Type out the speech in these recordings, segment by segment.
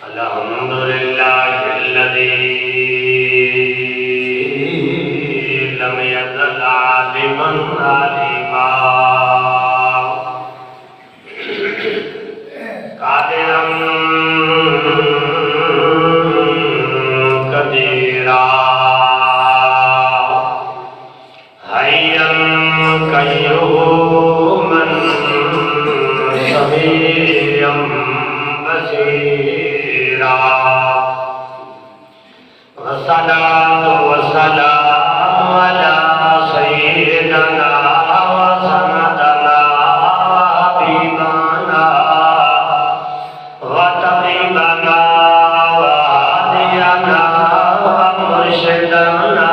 الحمدللہ الذی لم یزل عالما علیما قادرا قدیرا حیا قیوما سمیعا بصیرا والصلاة والسلام على سيدنا وسندنا وحبيبنا وطبيبنا وهادينا ومرشدنا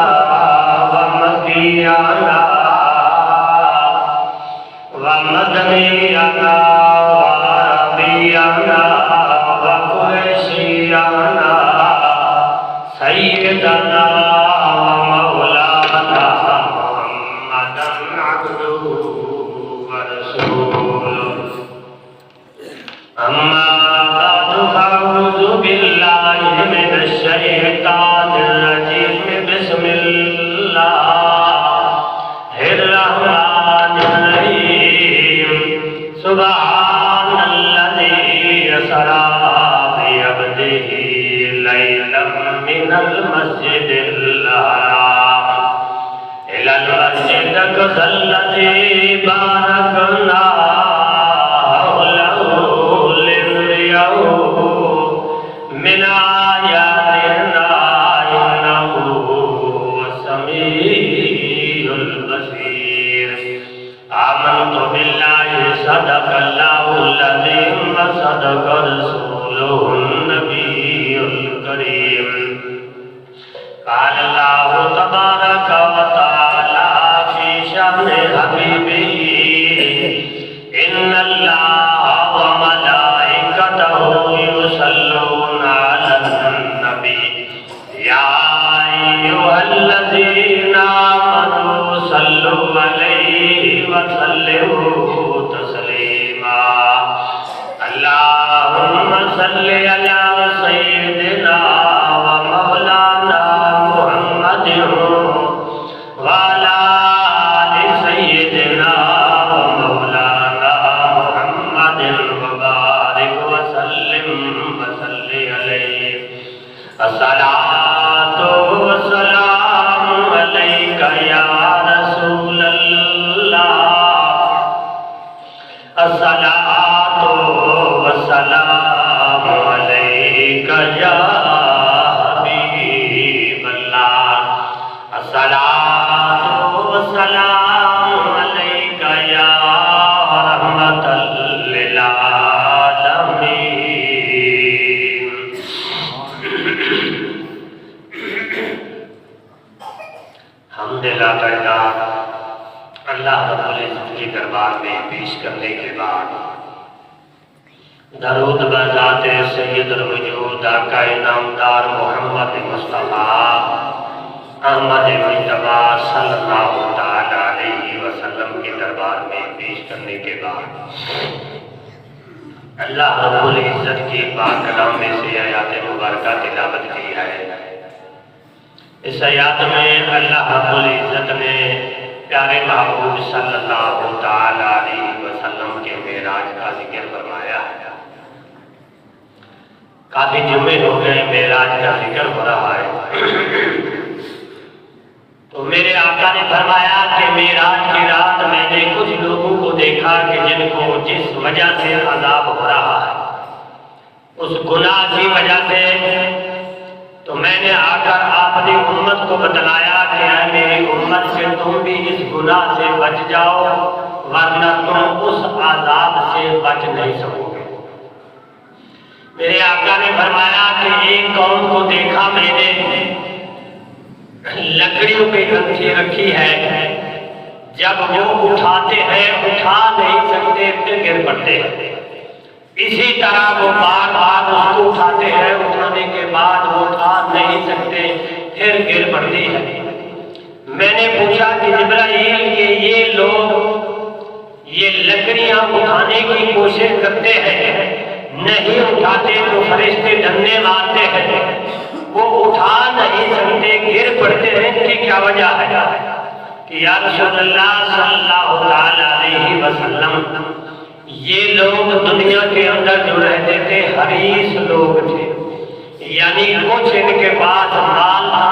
ومهدينا ومدنينا وربينا وقريشينا سيدنا ومولانا محمدا عبده ورسوله أما بعد فأعوذ بالله من الشيطان الرجيم بسم الله الرحمن الرحيم سبحان الذي يسرى بعبده ليلا من المسجد الحرام إلى المسجد الأقصى الذي باركنا حوله لنريه من آياتنا إنه هو السميع البصير آمنت بالله صدق الله العظيم وصدق رسوله النبي الكريم قال الله تبارك وتعالى في شأن حبيبه إن الله وملائكته يصلون على النبي يا أيها الذين آمنوا صلوا عليه وسلموا تسليما اللهم صل على سيدنا ومولانا محمد وعلى آل سيدنا ومولانا محمد وبارك وسلم وصل عليه الصلاة والسلام عليك يا رسول الله الصلاة والسلام عليك يا حبيب الله الصلاة والسلام عليك يا رحمة للعالمين حمد للہ اللہ رب العزت کے دربار میں پیش کرنے کے بعد درود بذات سید الوجود آقا نامدار محمد مصطفیٰ احمد مجتبی صلی اللہ تعالی علیہ وسلم کے دربار میں پیش کرنے کے بعد اللہ رب العزت کی پاک کلام میں سے آیات مبارکہ تلاوت کی ہے۔ اس آیات میں اللہ رب العزت نے پیارے محبوب صلی اللہ تعالی علیہ وسلم کے معراج کا ذکر فرمایا ہے۔ کافی جمعے ہو گئے معراج کا ذکر ہو رہا ہے، تو میرے آقا نے فرمایا کہ معراج کی رات میں نے کچھ لوگوں کو دیکھا کہ جن کو جس وجہ سے عذاب ہو رہا ہے اس گناہ کی وجہ سے، تو میں نے آ کر اپنی امت کو بتلایا کہ اے میری امت سے تم بھی اس گناہ سے بچ جاؤ ورنہ تم اس عذاب سے بچ نہیں سکو گے۔ میرے آقا نے فرمایا کہ ایک قوم کو دیکھا میں نے لکڑیوں پہ گھنٹی رکھی ہے، جب وہ اٹھاتے ہیں اٹھا نہیں سکتے پھر گر پڑتے ہیں، اسی طرح وہ بار بار اس کو اٹھاتے ہیں، اٹھانے کے بعد وہ اٹھا نہیں سکتے پھر گر پڑتی ہے۔ میں نے پوچھا کہ جبرائیل کہ یہ لوگ یہ لکڑیاں اٹھانے کی کوشش کرتے ہیں، نہیں اٹھاتے تو فرشتے ڈنڈے ڈنڈے مارتے ہیں وہ اٹھا نہیں سکتے، گر پڑتے ہیں، ان کی کیا وجہ ہے کہ یا رسول اللہ صلی اللہ علیہ وسلم یہ لوگ دنیا کے اندر جو رہتے تھے حریص لوگ تھے، یعنی کچھ ان کے پاس مال تھا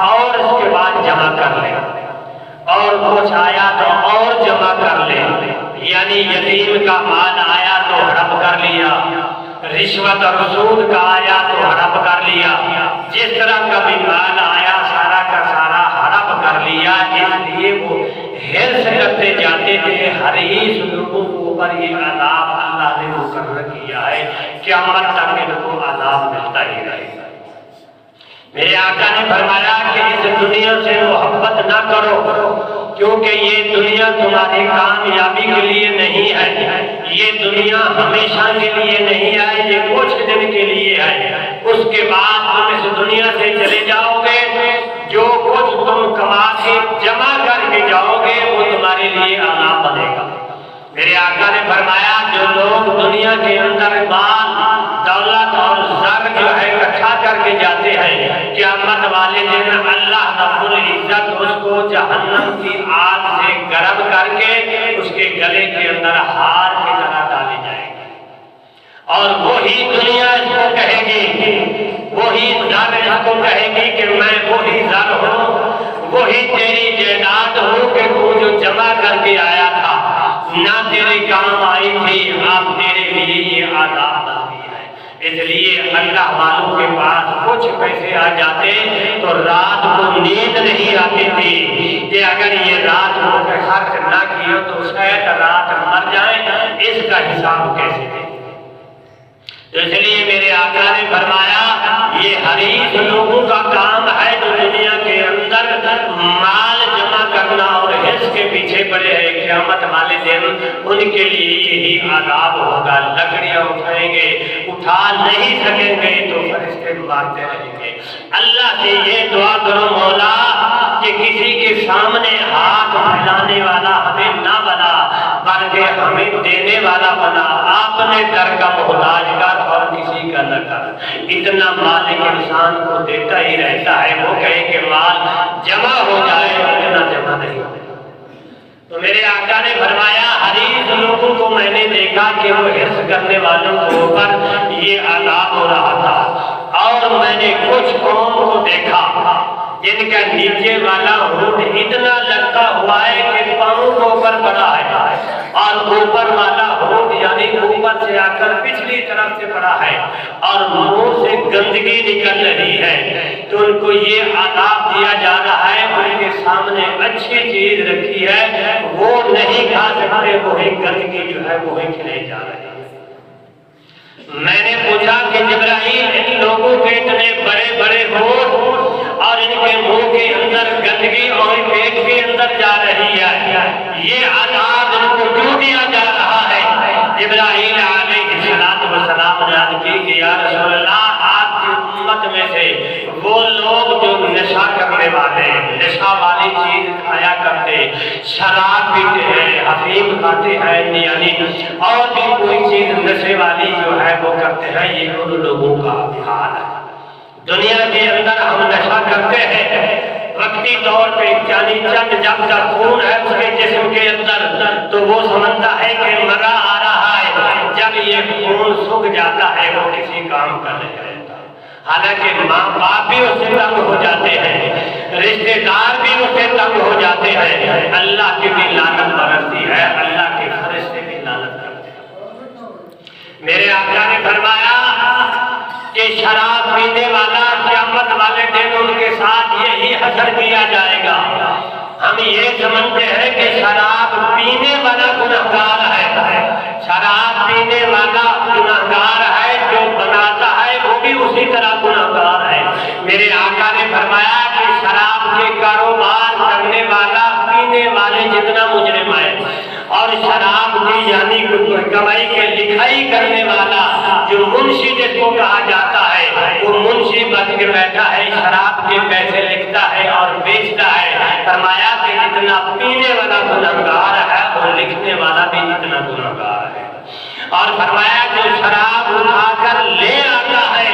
اور اس کے بعد جمع کر لیں، اور کچھ آیا تو اور جمع کر لیں، یعنی یتیم کا مال آیا تو ہڑپ کر لیا، رشوت اور سود کا آیا تو ہڑپ کر لیا، جس طرح کا بھی مال آیا سارا کا سارا ہڑپ کر لیا۔ اس لیے وہ حرص کرتے جاتے تھے، حریص لوگوں کو اوپر یہ عذاب اللہ نے مقرر کیا ہے، قیامت تک ان کو عذاب ملتا ہی رہے گا۔ میرے آقا نے فرمایا کہ اس دنیا سے محبت نہ کرو، کیونکہ یہ دنیا تمہاری کامیابی کے لیے نہیں ہے، یہ دنیا ہمیشہ کے لیے نہیں ہے، یہ کچھ دن کے لیے ہے، اس کے بعد تم اس دنیا سے چلے جاؤ گے، جو کچھ تم کما کے جمع کر کے جاؤ گے وہ تمہارے لیے عذاب بنے گا۔ میرے آقا نے فرمایا جو لوگ دنیا کے اندر مال دولت اور زر جو ہے اکٹھا کر کے جاتے ہیں، قیامت والے دن اللہ رب العزت اس کو جہنم کی آگ سے گرم کر کے اس کے گلے کے اندر ہار کی طرح ڈالے جائے گا، اور وہی دنیا اس کو کہے گی، وہی زر اس کو کہے گی کہ میں وہی زر ہوں، وہی تیری جائیداد ہوں کہ تو جو جمع کر کے آیا تھا نہ تیرے کام آئی تھی، اب تیرے لیے یہ عذاب بنتی ہے۔ اس لیے اللہ والوں کے پاس کچھ پیسے آ جاتے تو رات کو نیند نہیں آتی تھی کہ اگر یہ رات کو خرچ نہ کیا تو شاید رات مر جائیں، اس کا حساب کیسے دیں؟ تو اس لیے میرے آقا نے فرمایا یہ حریص لوگوں کا کام ہے جو دنیا کے اندر مال جمع کرنا اور حرص کے پیچھے پڑے ہیں، قیامت والے دن ان کے لیے یہی عذاب ہوگا، لکڑیاں اٹھائیں گے، اٹھا نہیں سکیں گے تو فرشتے مارتے رہیں گے۔ اللہ سے یہ دعا کرو مولا کہ کسی کے سامنے ہاتھ پھیلانے والا ہمیں نہ بنا بلکہ ہمیں دینے والا بنا، اپنے در کا محتاج کر اور کسی کا نہ کر۔ اتنا مالک انسان کو دیتا ہی رہتا ہے، وہ کہے کہ مال جمع ہو جائے اتنا جمع نہیں ہو۔ تو میرے آقا نے فرمایا حریص لوگوں کو میں نے دیکھا کہ وہ حرص کرنے والوں کے اوپر یہ عذاب ہو رہا تھا، اور میں نے کچھ قوم کو دیکھا جن کا نیچے والا ہونٹ اتنا لٹکا ہوا ہے کہ پاؤں کے اوپر پڑا ہے، اور اوپر والا ہونٹ یعنی اوپر سے آ کر پچھلی طرف سے پڑا ہے، اور منہ سے گندگی نکل رہی ہے، تو ان کو یہ عذاب دیا جا رہا ہے، ان کے سامنے اچھی چیز رکھی ہے وہ نہیں کھا سکتے، وہی گندگی جو ہے وہی کھلے جا رہے ہیں۔ میں نے پوچھا کہ جبرائیل ان لوگوں کے اتنے بڑے بڑے ہونٹ اور ان کے منہ کے اندر گندگی اور پیٹ کے اندر جا رہی ہے، یہ عذاب ان کو کیوں دیا جا رہا ہے؟ جبرائیل علیہ السلام نے عرض کی کہ یا رسول اللہ آپ کی امت میں سے وہ لوگ جو نشہ کرنے والے، نشہ والی چیز کھایا کرتے، شراب پیتے ہیں، حفیظ کھاتے ہیں، یعنی اور بھی کوئی چیز نشے والی جو ہے وہ کرتے ہیں، یہ ان لوگوں کا حال ہے۔ دنیا کے اندر ہم نشہ کرتے ہیں وقتی طور پہ، یعنی چند جب تک خون ہے اس کے جسم کے اندر تو وہ سمجھتا ہے کہ مزہ آ رہا ہے، جب یہ خون سوکھ جاتا ہے وہ کسی کام کا نہیں رہتا، حالانکہ ماں باپ بھی اس سے تنگ ہو جاتے ہیں، رشتہ دار بھی اس سے تنگ ہو جاتے ہیں، اللہ کی بھی لعنت برستی ہے، اللہ کے فرشتے بھی لعنت کرتے ہیں۔ میرے آقا نے فرمایا کہ شراب پینے والا قیامت والے دن ان کے ساتھ یہی حشر کیا جائے گا۔ ہم یہ سمجھتے ہیں کہ شراب پینے والا گنہگار ہے، شراب پینے والا گنہگار ہے، جو بناتا ہے وہ بھی اسی طرح گنہگار ہے۔ میرے آقا نے فرمایا کہ شراب کے کاروبار کرنے والا پینے والے جتنا مجرم ہے، اور شراب کی یعنی کمائی کے لکھائی کرنے والا جو منشی جس کو کہا جاتا ہے، وہ منشی بن کے بیٹھا ہے، شراب کے پیسے لکھتا ہے اور بیچتا ہے۔ فرمایا کہ جتنا پینے والا گنہگار ہے وہ لکھنے والا بھی اتنا گنہگار ہے۔ اور فرمایا جو شراب اٹھا کر لے آتا ہے،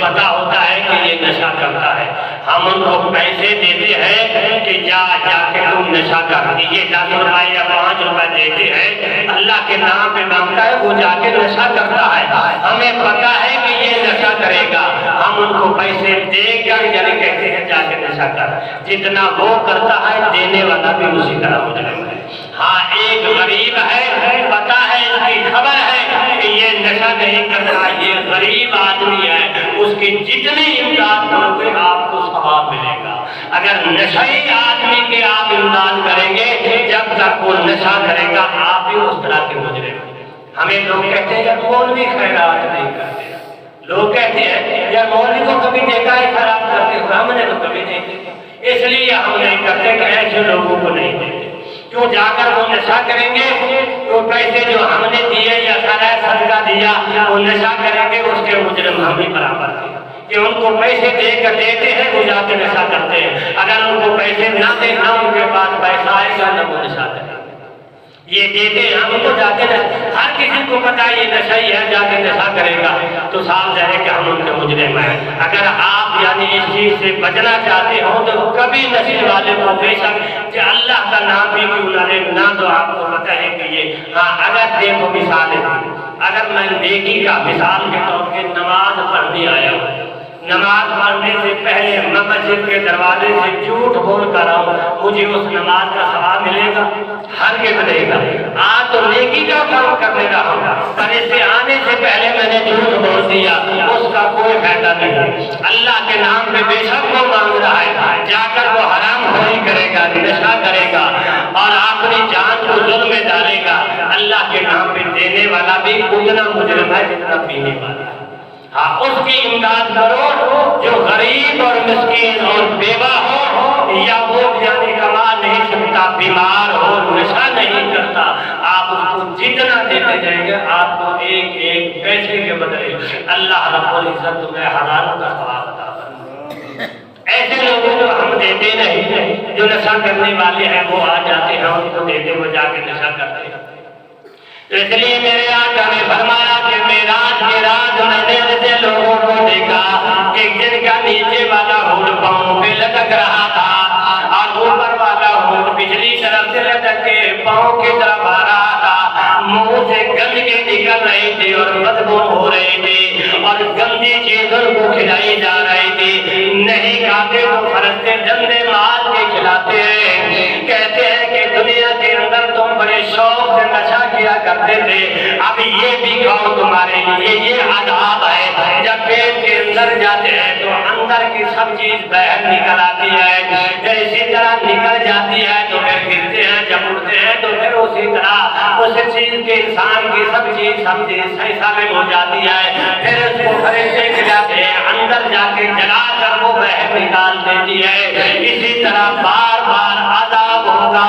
پتا ہوتا ہے کہ یہ نشہ کرتا ہے، ہم ان کو پیسے دیتے ہیں کہ جا کے تم نشہ کر، یہ 10 روپے یا 5 روپے دیتے ہیں، اللہ کے نام پہ مانگتا ہے، وہ جا کے نشہ کرتا ہے، ہمیں پتا ہے کہ یہ نشہ کرے گا، ہم ان کو پیسے دے کر یعنی کہتے ہیں جا کے نشہ کر، جتنا وہ کرتا ہے دینے والا بھی اسی طرح مجرم ہے۔ ہاں ایک غریب ہے، پتا ہے، اس کی خبر ہے کہ یہ نشہ نہیں کرتا، یہ غریب آدمی ہے، اس کی جتنی امداد کرو گے آپ کو ثواب ملے گا۔ اگر نشئی آدمی کے آپ امداد کریں گے، جب تک وہ نشہ کرے گا آپ بھی اس طرح کے مجرم ہیں۔ ہمیں لوگ کہتے ہیں کہ مولوی خیرات نہیں کرتے، لوگ کہتے ہیں یا مولوی کو کبھی دیکھا ہے خیرات کرتے ہوئے، ہم نے تو کبھی نہیں دیکھا، اس لیے ہم نہیں کرتے کہ ایسے لوگوں کو نہیں دیتے۔ کیوں جا کر وہ نشہ کریں گے، وہ پیسے جو ہم نے دیے یا صدقہ دیا وہ نشہ کریں گے، اس کے مجرم ہم بھی برابر ہیں کہ ان کو پیسے دے کر دیتے ہیں وہ جا کے نشہ کرتے ہیں، اگر ان کو پیسے نہ دیں نہ ان کے پاس پیسہ آئے گا نہ وہ نشہ کریں گے۔ یہ دیتے ہیں ہم کو جا کے ہر کسی کو پتا ہے یہ نشہ ہی ہے، جا کے نشہ کرے گا تو صاف ظاہر ہے کہ ہم ان کے مجرم ہیں۔ اگر آپ یعنی اس چیز سے بچنا چاہتے ہو تو کبھی نشے والے کو بے شک کہ اللہ کا نام بھی کیوں نہ لے نہ، تو آپ کو پتا ہے کہ یہ ہاں اگر دیکھو مثال ہے، اگر میں نیکی کا مثال کے طور پہ نماز پڑھنے آیا ہوں، نماز پڑھنے سے پہلے میں مسجد کے دروازے سے جھوٹ بول کر آؤں، مجھے اس نماز کا ثواب ملے گا؟ ہرگز ملے گا۔ آج تو نیکی کا کام کرنے رہا ہوں، پر اس سے آنے سے پہلے میں نے جھوٹ بول دیا، اس کا کوئی فائدہ نہیں۔ اللہ کے نام پہ بے شک وہ مانگ رہا ہے، جا کر وہ حرام خوری کرے گا، نشہ کرے گا اور اپنی جان کو ظلم میں ڈالے گا، اللہ کے نام پہ دینے والا بھی اتنا مجرم ہے جتنا پینے والا ہے۔ ہاں اس کی امداد کرو جو غریب اور مسکین اور بیوہ ہو، یا وہ یعنی کما نہیں سکتا، بیمار ہو، نشہ نہیں کرتا، آپ اس کو جتنا دیتے جائیں گے آپ کو ایک ایک پیسے کے بدلے اللہ رب العزت تمہیں ہزاروں کا ثواب عطا کرے۔ ایسے لوگوں کو ہم دیتے نہیں، جو نشہ کرنے والے ہیں وہ آ جاتے ہیں ان کو دیتے وہ جا کے نشہ کرتے ہیں۔ تو اس لیے میرے آقا نے فرمایا کہ معراج کی رات میں نے ایسے لوگوں کو دیکھا کہ جن کا نیچے والا ہونٹ پاؤں پہ لٹک رہا تھا اور اوپر والا ہونٹ پچھلی طرف سے لٹک کے پاؤں کی طرف آ رہا تھا، منہ سے گندگی نکل رہی تھی اور بدبو ہو رہی تھی اور گندی چیزوں کو کھلائی جا رہی تھی، نہیں کھاتے تو فرشتے ڈنڈے مار کے کھلاتے ہیں، کہتے ہیں کہ دنیا کے اندر تم بڑے شوق سے نشہ کیا کرتے تھے، اب یہ بھی کھاؤ تمہارے لیے یہ عذاب ہے۔ جب پیٹ کے اندر جاتے ہیں تو اندر کی سب چیز باہر نکل آتی ہے، پھر اسی طرح نکل جاتی ہے تو پھر گرتے ہیں، جب اٹھتے ہیں تو پھر اسی طرح اس چیز کے انسان کی سب چیز صحیح سالم ہو جاتی ہے، پھر اس کو فرشتے کھلاتے ہیں، اندر جا کے جلا کر وہ باہر نکال دیتی ہے۔ اسی طرح بار بار عذاب ہوگا،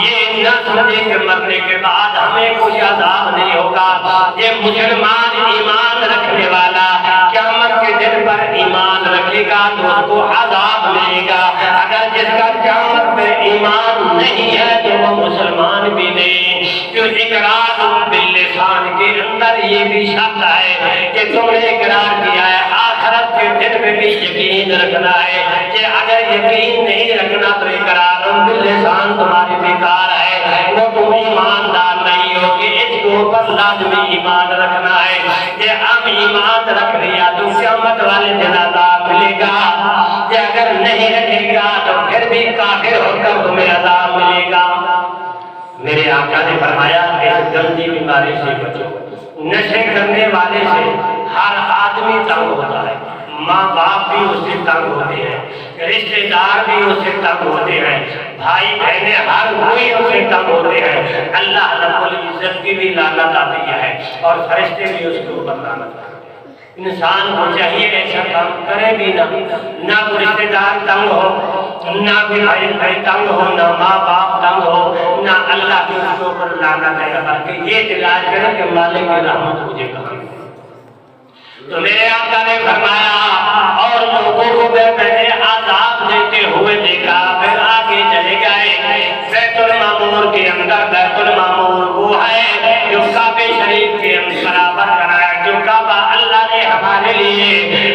یہ نہ سمجھے کہ مرنے کے بعد ہمیں کوئی عذاب نہیں ہوگا۔ یہ مسلمان ایمان رکھنے والا قیامت کے دن پر ایمان رکھے گا تو اس کو عذاب ملے گا، اگر جس کا قیامت پہ ایمان نہیں ہے تو وہ مسلمان بھی نہیں۔ جو اقرار باللسان کے اندر یہ بھی شرط ہے کہ تم نے اقرار کیا ہے، آخرت کے دن میں بھی یقین رکھنا ہے کہ اگر یقین نہیں رکھنا تو اقرار باللسان تمہاری بیکار ہے، وہ تم ایماندار نہیں ہو کہ اس کے اوپر لازمی ایمان رکھنا ہے کہ اب ایمان رکھ لیا تو قیامت والے دن عذاب ملے گا، کہ اگر نہیں رکھے گا تو پھر بھی کافر ہو کر تمہیں عذاب ملے گا۔ میرے آقا نے فرمایا اس گندی بیماری سے بچو، نشے کرنے والے سے ہر آدمی تنگ ہوتا ہے، ماں باپ بھی اس سے تنگ ہوتے ہیں، رشتے دار بھی اس سے تنگ ہوتے ہیں، بھائی بہنیں ہر کوئی اس سے تنگ ہوتے ہیں، اللہ رب العزت کی بھی لعنت آتی ہے اور فرشتے بھی اس کے اوپر لعنت آتے ہیں۔ انسان کو چاہیے ایسا کام کرے بھی نہ کوئی رشتے دار تنگ ہو، نہ کوئی بھائی تنگ ہو، نہ ماں باپ تنگ ہو، نہ اللہ کے اس کے اوپر لعنت ہے، بلکہ یہ تلاش کرے کہ مالک کی رحمت مجھے کہاں۔ تو میرے آقا نے فرمایا اور لوگوں کو میں نے عذاب دیتے ہوئے دیکھا، پھر آگے چلے گئے بیت المعمور کے اندر۔ بیت المعمور وہ ہے جو کعبہ شریف کے برابر کرایا، جو کعبہ اللہ نے ہمارے لیے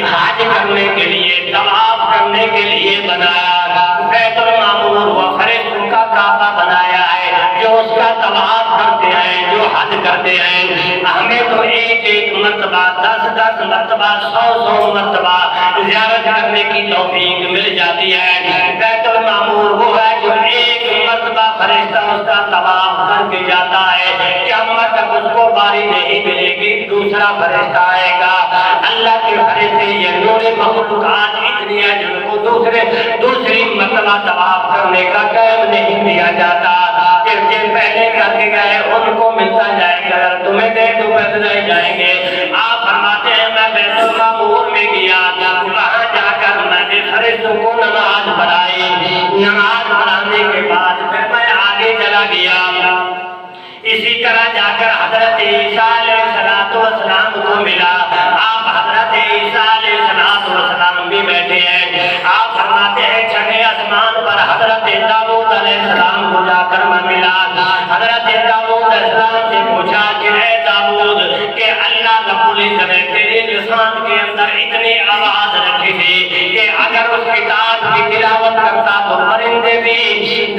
کرتے ہیں، ہمیں تو ایک ایک مرتبہ 10 مرتبہ 100 مرتبہ زیارت کرنے کی توفیق مل جاتی ہے۔ بیت المعمور وہ ہے جو ایک مرتبہ فرشتہ اس کا طواف کر کے جاتا ہے، قیامت تک اس کو باری نہیں ملے گی، دوسرا فرشتہ آئے گا۔ اللہ کے فرشتے یہ نور مخلوقات اتنی ہے جن کو دوسری مرتبہ طواف کرنے کا ٹائم نہیں دیا جاتا، کہ جن پہلے کر کے گئے ان کو ملتا جائے گا، اگر تمہیں دے تو بدلے جائیں گے۔ آپ فرماتے ہیں میں بیت المعمور میں گیا، وہاں جا کر میں نے فرشتوں کو نماز پڑھائی، نماز پڑھانے کے بعد پھر میں آگے چلا گیا، اسی طرح جا کر حضرت عیسیٰ علیہ السلام کو ملا۔ آپ حضرت عیسیٰ علیہ السلام بھی بیٹھے ہیں، آپ فرماتے ہیں چھٹے آسمان پر حضرت داؤد علیہ السلام کو جا کر میں ملا۔ حضرت داؤد علیہ السلام سے پوچھا کہ اے داؤد کہ اللہ رب العزت نے تیرے لسان کے اندر اتنی آواز رکھی تھی کہ اگر اس کتاب کی تلاوت کرتا تو پرندے بھی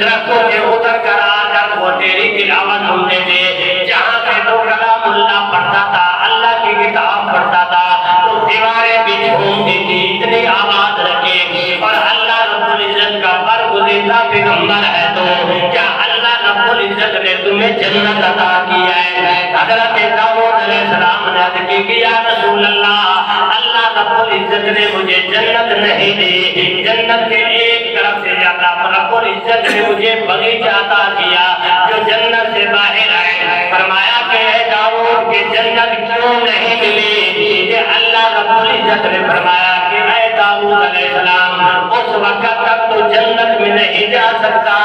درختوں سے اتر کر آ کر وہ تیری تلاوت سنتے تھے، جہاں پہ تو کلام اللہ پڑھتا تھا، اللہ کی کتاب پڑھتا تھا تو دیواریں بھی جھومتی تھی، اتنی آواز رکھے، اور اللہ رب العزت کا برگزیدہ پیغمبر ہے تو کیا اللہ رب العزت نے تمہیں جنت عطا کی ہے؟ حضرت داؤد علیہ السلام نے عرض کی کہ یا رسول اللہ، اللہ رب العزت نے مجھے جنت نہیں دی، جنت کے ایک طرف سے اللہ رب العزت نے مجھے باغیچہ عطا کیا جو جنت سے باہر ہے۔ فرمایا کہ اے داؤد کہ جنت کیوں نہیں ملی؟ کہ اللہ رب العزت نے فرمایا کہ اے داؤد علیہ السلام اس وقت تک تو جنت میں نہیں جا سکتا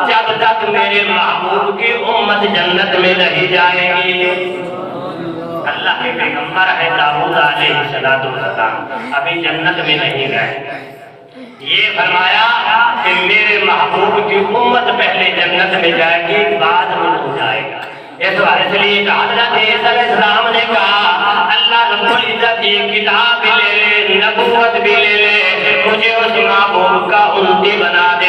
جب تک میرے محبوب کی امت جنت میں نہیں جائے گی۔ اللہ کے پیغمبر ہے داؤد علیہ السلام، ابھی جنت میں نہیں گئے، یہ فرمایا کہ میرے محبوب کی امت پہلے جنت میں جائے گی، بعد میں ہو جائے گا۔ اس لیے کہ حضرت عیسیٰ علیہ السلام نے کہا اللہ رب العزت یہ کتاب بھی لے لے، نبوت بھی لے لے، مجھے اس محبوب کا امتی بنا دے۔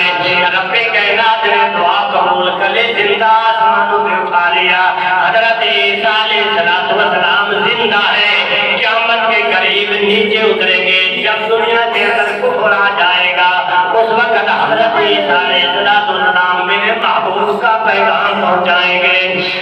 رب کائنات نے دعا قبول کر لی، زندہ آسمانوں پہ اٹھا لیا۔ حضرت عیسیٰ علیہ السلام زندہ ہے، قیامت کے قریب نیچے اتریں گے، جب دنیا کے اندر کفر آ جائے گا اس وقت حضرت عیسیٰ علیہ السلام میرے محبوب کا پیغام پہنچائیں گے۔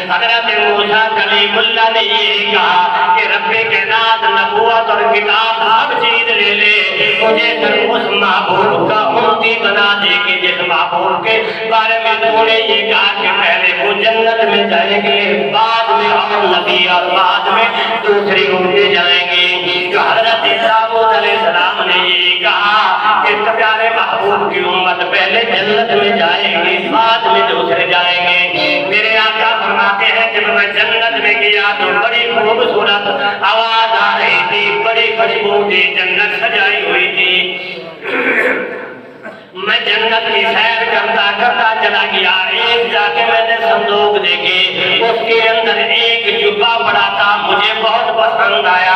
حضرت موسیٰ کلیم اللہ نے یہ کہا کہ رب کائنات نبوت اور کتاب سب چیز لے لے، مجھے صرف اس محبوب کا امتی بنا دے کہ جس محبوب کے بارے میں تو نے یہ کہا کہ پہلے وہ جنت میں جائیں گے، بعد میں اور نبی اور بعد میں دوسری امتیں جائیں گے۔ جو حضرت داؤد علیہ السلام نے یہ کہا کہ پیارے محبوب کی امت پہلے جنت میں جائے گی، بعد میں دوسرے جائیں گے۔ میرے آقا فرماتے ہیں جب میں جنت میں گیا تو بڑی خوبصورت آواز آ رہی تھی، بڑی خوشبو تھی، جنت سجائی ہوئی تھی۔ میں جنت کی سیر کرتا چلا گیا، ایک جا کے میں نے صندوق دیکھے، اس کے اندر ایک جبہ پڑا تھا، مجھے بہت پسند آیا۔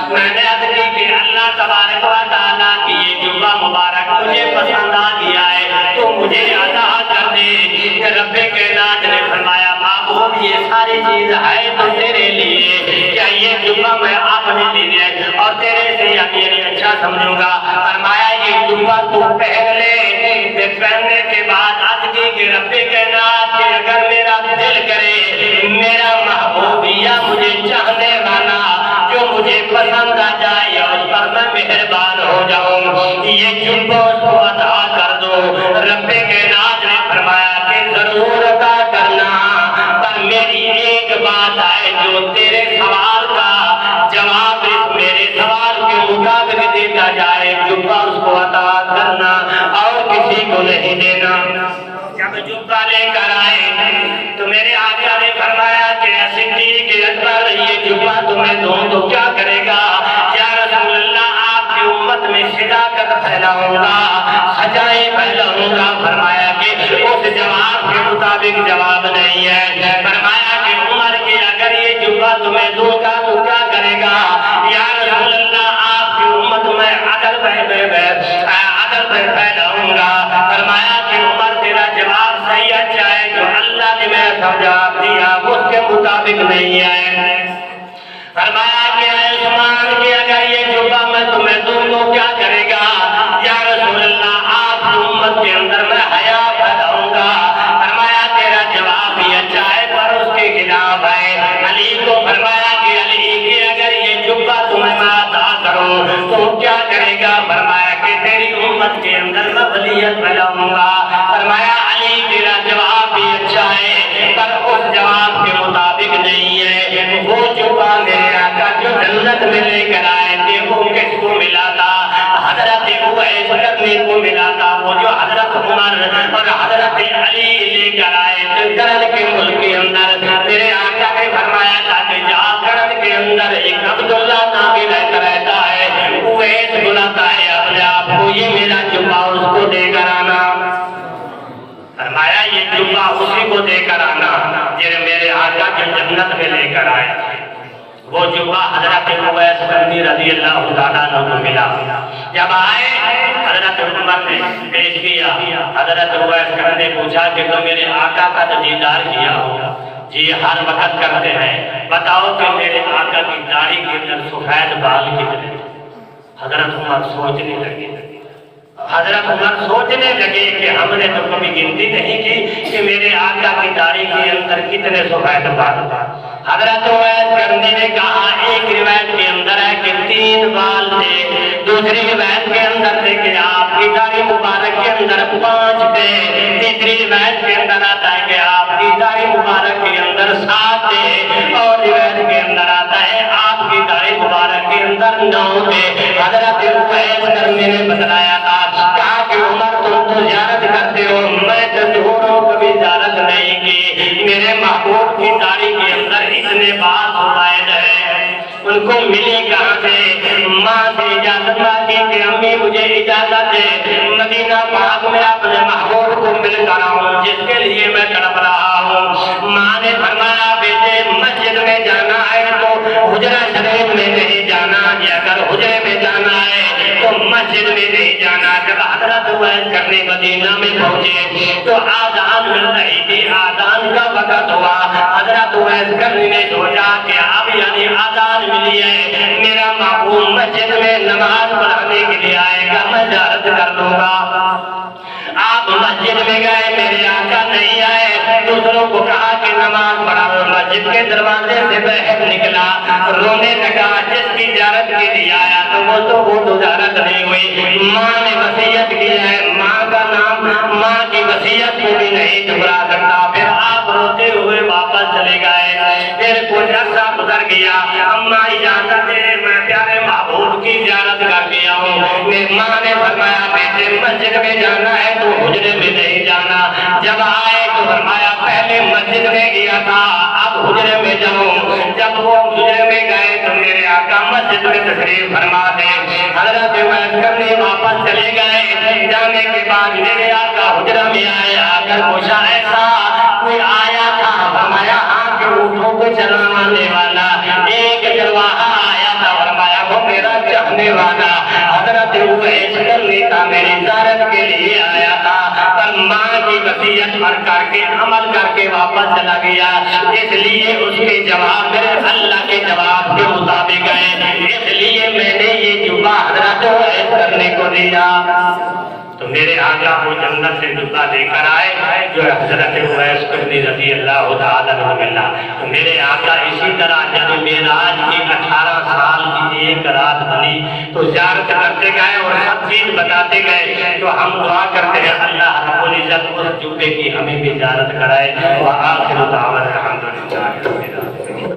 میں نے عرض کی کہ اللہ تبارک و تعالیٰ کی یہ جبہ مبارک مجھے پسند آ گیا ہے تو مجھے عطا کر دے۔ کہ رب کائنات نے فرمایا محبوب یہ ساری چیز ہے تو تیرے لیے، کیا یہ جبہ میں اپنے لیے اور تیرے سے یعنی اچھا سمجھوں گا؟ فرمایا یہ جبہ تو پہن لے۔ پہننے کے بعد عرض کی کہ رب کائنات کہ اگر میرا دل کرے میرا محبوب یا مجھے چاہنے والا جو مجھے پسند آ جائے اور اس پر میں مہربان ہو جاؤں، یہ جبہ اس کو عطا کر دو۔ رب کائنات نے فرمایا کہ ضرور عطا کرنا، پر میری ایک بات ہے جو تیرے سوال کا جواب اس میرے سوال کے مطابق دیتا جائے، جبہ اس کو عطا کرنا اور کسی کو نہیں دینا۔ جب جبہ لے کر آئے تو میرے آقا نے فرمایا کہ صدیق اکبر یہ جبہ تمہیں دوں تو کیا کرے گا؟ یا رسول اللہ آپ کی امت میں صداقت پھیلاؤں گا، سچائی پھیلاؤں گا۔ فرمایا کہ اس جواب کے مطابق جواب نہیں ہے۔ فرمایا کہ عمر کی اگر یہ جبہ تمہیں دوں گا تو کیا کرے گا؟ یا رسول اللہ آپ کی امت میں عدل پھیلاؤں گا۔ فرمایا کہ عمر تیرا جواب صحیح اچھا ہے، جو اللہ نے میں جیسا جواب دیا اس کے مطابق نہیں ہے۔ فرمایا کہ اے عثمان کہ اگر یہ جبہ میں تمہیں دوں تو کیا کرے گا؟ یا رسول اللہ آپ کی امت کے اندر میں حیا پھیلاؤں گا۔ فرمایا تیرا جواب بھی اچھا ہے پر اس کے خلاف ہے۔ علی کو فرمایا کہ علی کہ اگر یہ جبہ تمہیں میں عطا کروں تو کیا کرے گا؟ فرمایا کہ تیری امت کے اندر میں ولیت پھیلاؤں گا۔ فرمایا علی تیرا جواب بھی اچھا ہے پر اس جواب کے مطابق نہیں ہے۔ وہ جبہ میرے آقا جو جنت میں لے کر آئے تھے وہ کس کو ملا تھا؟ حضرت اویس کرنے کو ملا تھا۔ وہ جو حضرت عمر اور حضرت علی لے کر آئے تھے کرن کے ملک کے اندر، میرے آقا نے فرمایا تھا کہ جا کرن کے اندر ایک عبداللہ نامی رہتا ہے، اویس بلاتا ہے اپنے آپ کو، یہ میرا جبہ اس کو دے کر آنا۔ فرمایا یہ جبہ اسی کو دے کر آنا جنہیں میرے آقا کی جنت میں لے کر آئے تھے۔ وہ جبہ حضرت اویس کرنی رضی اللہ تعالیٰ عنہ کو ملا۔ جب آئے حضرت عمر نے پیش کیا، حضرت اویس کرنی نے پوچھا کہ تم میرے آقا کا دیدار کیا ہو؟ جی ہر وقت کرتے ہیں۔ بتاؤ کہ میرے آقا کی داڑھی کے اندر سفید بال کتنے؟ حضرت عمر سوچنے لگے۔ حضرت عمر سوچنے لگے کہ ہم نے تو کبھی گنتی نہیں کی کہ میرے آقا کی داڑھی کے اندر کتنے سفید بال تھا۔ حضرت اویس کرنی نے کہا ایک روایت کے اندر ہے کہ 3 بال تھے، دوسری روایت کے اندر تھے کہ آپ کی داڑھی مبارک کے اندر 5 تھے، تیسری روایت کے اندر آتا ہے کہ آپ کی داڑھی مبارک کے اندر 7 تھے، اور روایت کے اندر آتا ہے آپ کی داڑھی مبارک کے اندر 9 تھے۔ حضرت اویس کرنی نے بتلایا تھا، کہا کہ عمر تم تو زیارت کرتے ہو، میں تو دونوں کبھی زیارت نہیں کی، میرے محبوب کی داڑھی کے اندر اتنے بال سفید ہیں، ان کو ملی کہاں سے؟ ماں سے اجازت مانگی کہ امی مجھے اجازت دے مدینہ پاک میں اپنے محبوب کو مل کر آؤں جس کے لیے میں تڑپ رہا ہوں۔ ماں نے فرمایا بیٹے مسجد میں جانا ہے تو حجرہ شریف میں نہیں جانا، اگر حجرے میں جانا ہے تو مسجد میں نہیں جانا۔ جب حضرت اویس کرنی مدینہ میں پہنچے تو آذان مل رہی تھی، آذان کا وقت ہوا۔ حضرت اویس کرنی نے سوچا کہ اب یعنی آذان ملی ہے، میرا محبوب مسجد میں نماز پڑھنے کے لیے آئے گا، میں زیارت کر لوں گا۔ آپ مسجد میں گئے، میرے آقا نہیں آئے، دوسروں کو کہا کہ نماز پڑھاؤ، مسجد کے دروازے سے باہر نکلا، رونے لگا، جس کی زیارت کے لیے آیا تو وہ زیارت نہیں ہوئی۔ ماں نے وصیت کی ہے، ماں کا نام ماں کی وصیت کو بھی نہیں ٹھکرا سکتا۔ پھر آپ روتے ہوئے واپس چلے گئے، پھر کچھ عرصہ گزر گیا، اماں اجازت دے میں پیارے محبوب کی زیارت کر کے آؤں۔ ماں نے فرمایا بیٹے مسجد میں جانا ہے تو حجرے میں نہیں جانا۔ جب آئے تو فرمایا پہلے مسجد میں گیا تھا اب حجرے میں جاؤں۔ جب وہ حجرے میں گئے تو میرے آقا مسجد میں تشریف فرما دے۔ حضرت اویس کرنی واپس چلے گئے، جانے کے بعد میرے آقا حجرہ میں آئے، آ کر پوچھا ایسا کوئی آیا تھا؟ فرمایا ہاں کہ اونٹوں کو چلانے والا ایک چرواہا آیا تھا، فرمایا وہ میرا چاہنے والا حضرت اویس کرنی تھا، میری زیارت کے لیے آیا تھا، پر ماں کی وصیت پر کر کے عمل کر کے واپس چلا گیا، اس لیے اس کے جواب میرے اللہ کے جواب کے مطابق ہے، اس لیے میں نے یہ جبہ حضرت اویس کرنی کو دیا۔ تو میرے آقا وہ جنت سے جبہ لے کر آئے جو حضرت اویس کرنی رضی اللہ تعالیٰ عنہ ملا۔ تو میرے آقا اسی طرح جب معراج کی 18 سال کی ایک رات بنی تو زیارت کرتے گئے اور سب چیز بتاتے گئے، تو ہم دعا کرتے ہیں اللہ رب العزت اس جبے کی ہمیں بھی زیارت کرائے۔ وآخر دعوانا الحمدللہ رب العالمین۔